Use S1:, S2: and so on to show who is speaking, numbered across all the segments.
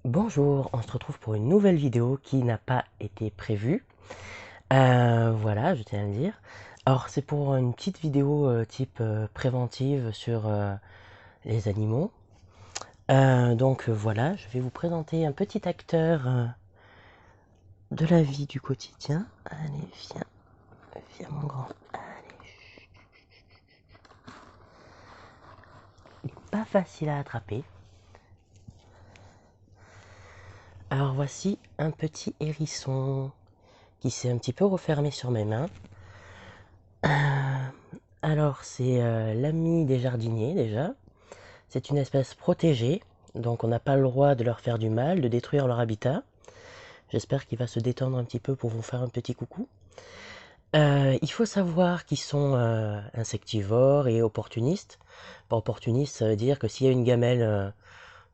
S1: Bonjour, on se retrouve pour une nouvelle vidéo qui n'a pas été prévue. Voilà, je tiens à le dire. Alors, c'est pour une petite vidéo type préventive sur les animaux. Voilà, je vais vous présenter un petit acteur de la vie du quotidien. Allez, viens mon grand. Allez, il n'est pas facile à attraper. Alors voici un petit hérisson qui s'est un petit peu refermé sur mes mains. Alors c'est l'ami des jardiniers déjà. C'est une espèce protégée, donc on n'a pas le droit de leur faire du mal, de détruire leur habitat. J'espère qu'il va se détendre un petit peu pour vous faire un petit coucou. Il faut savoir qu'ils sont insectivores et opportunistes. Par opportuniste, ça veut dire que s'il y a une gamelle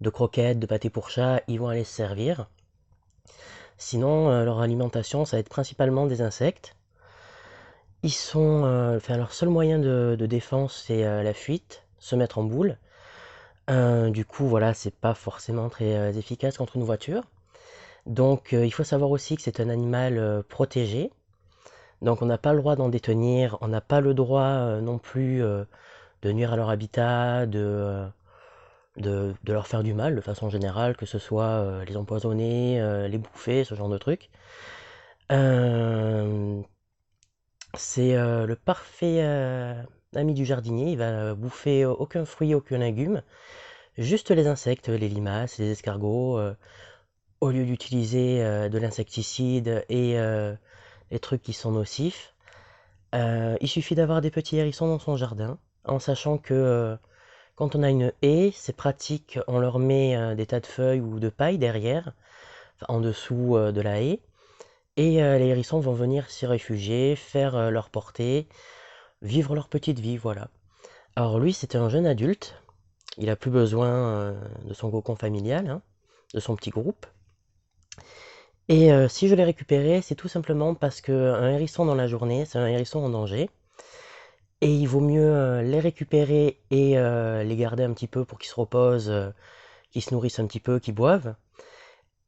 S1: de croquettes, de pâté pour chat, ils vont aller se servir. Sinon, leur alimentation, ça va être principalement des insectes. Leur seul moyen de défense, c'est la fuite, se mettre en boule. Du coup, voilà, c'est pas forcément très efficace contre une voiture. Donc, il faut savoir aussi que c'est un animal protégé. Donc, on n'a pas le droit d'en détenir, on n'a pas le droit non plus de nuire à leur habitat, de leur faire du mal de façon générale, que ce soit les empoisonner, les bouffer, ce genre de trucs. Euh, c'est le parfait ami du jardinier, il va bouffer aucun fruit, aucun légume, juste les insectes, les limaces, les escargots. Au lieu d'utiliser de l'insecticide et les trucs qui sont nocifs, il suffit d'avoir des petits hérissons dans son jardin, en sachant que quand on a une haie, c'est pratique, on leur met des tas de feuilles ou de paille derrière, enfin, en dessous de la haie, et les hérissons vont venir s'y réfugier, faire leur portée, vivre leur petite vie, voilà. Alors lui, c'était un jeune adulte, il a plus besoin de son cocon familial, hein, de son petit groupe. Et si je l'ai récupéré, c'est tout simplement parce qu'un hérisson dans la journée, c'est un hérisson en danger. Et il vaut mieux les récupérer et les garder un petit peu pour qu'ils se reposent, qu'ils se nourrissent un petit peu, qu'ils boivent.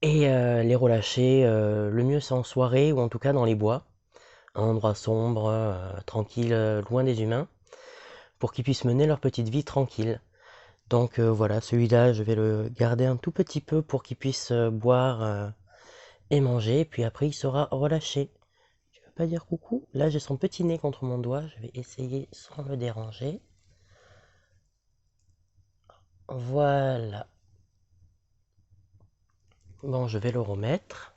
S1: Et les relâcher, le mieux c'est en soirée ou en tout cas dans les bois, un endroit sombre, tranquille, loin des humains, pour qu'ils puissent mener leur petite vie tranquille. Donc voilà, celui-là, je vais le garder un tout petit peu pour qu'il puisse boire et manger, puis après il sera relâché. Tu veux pas dire coucou? Là j'ai son petit nez contre mon doigt, je vais essayer sans le déranger. Voilà. Bon, je vais le remettre.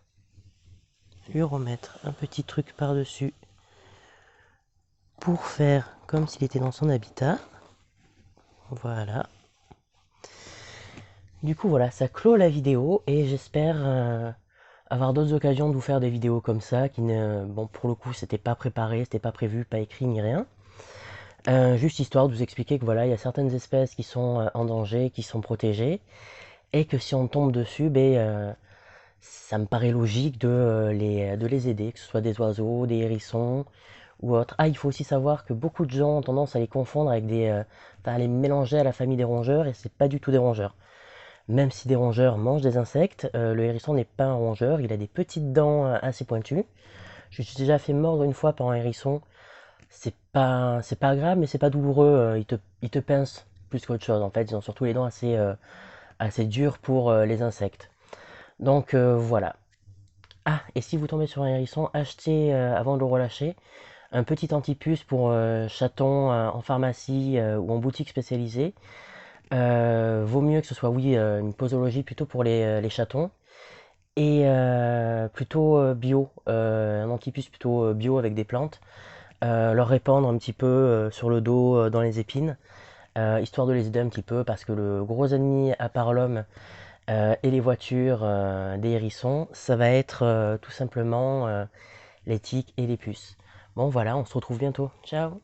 S1: Lui remettre un petit truc par-dessus pour faire comme s'il était dans son habitat. Voilà. Du coup, voilà, ça clôt la vidéo et j'espère avoir d'autres occasions de vous faire des vidéos comme ça qui ne, bon, pour le coup, c'était pas préparé, c'était pas prévu, pas écrit ni rien. Juste histoire de vous expliquer que voilà, il y a certaines espèces qui sont en danger, qui sont protégées, et que si on tombe dessus, ça me paraît logique de les aider, que ce soit des oiseaux, des hérissons ou autres. Ah, il faut aussi savoir que beaucoup de gens ont tendance à les confondre avec enfin, à les mélanger à la famille des rongeurs, et c'est pas du tout des rongeurs. Même si des rongeurs mangent des insectes, le hérisson n'est pas un rongeur, il a des petites dents assez pointues. Je me suis déjà fait mordre une fois par un hérisson. C'est pas grave, mais c'est pas douloureux. Ils te pincent plus qu'autre chose. En fait, ils ont surtout les dents assez dures pour les insectes. Donc voilà. Ah, et si vous tombez sur un hérisson, achetez avant de le relâcher un petit antipuce pour chatons en pharmacie ou en boutique spécialisée. Vaut mieux que ce soit, oui, une posologie plutôt pour les chatons et plutôt bio, un antipuce plutôt bio avec des plantes. Leur répandre un petit peu sur le dos, dans les épines, histoire de les aider un petit peu parce que le gros ennemi à part l'homme et les voitures des hérissons, ça va être tout simplement les tiques et les puces. Bon voilà, on se retrouve bientôt. Ciao!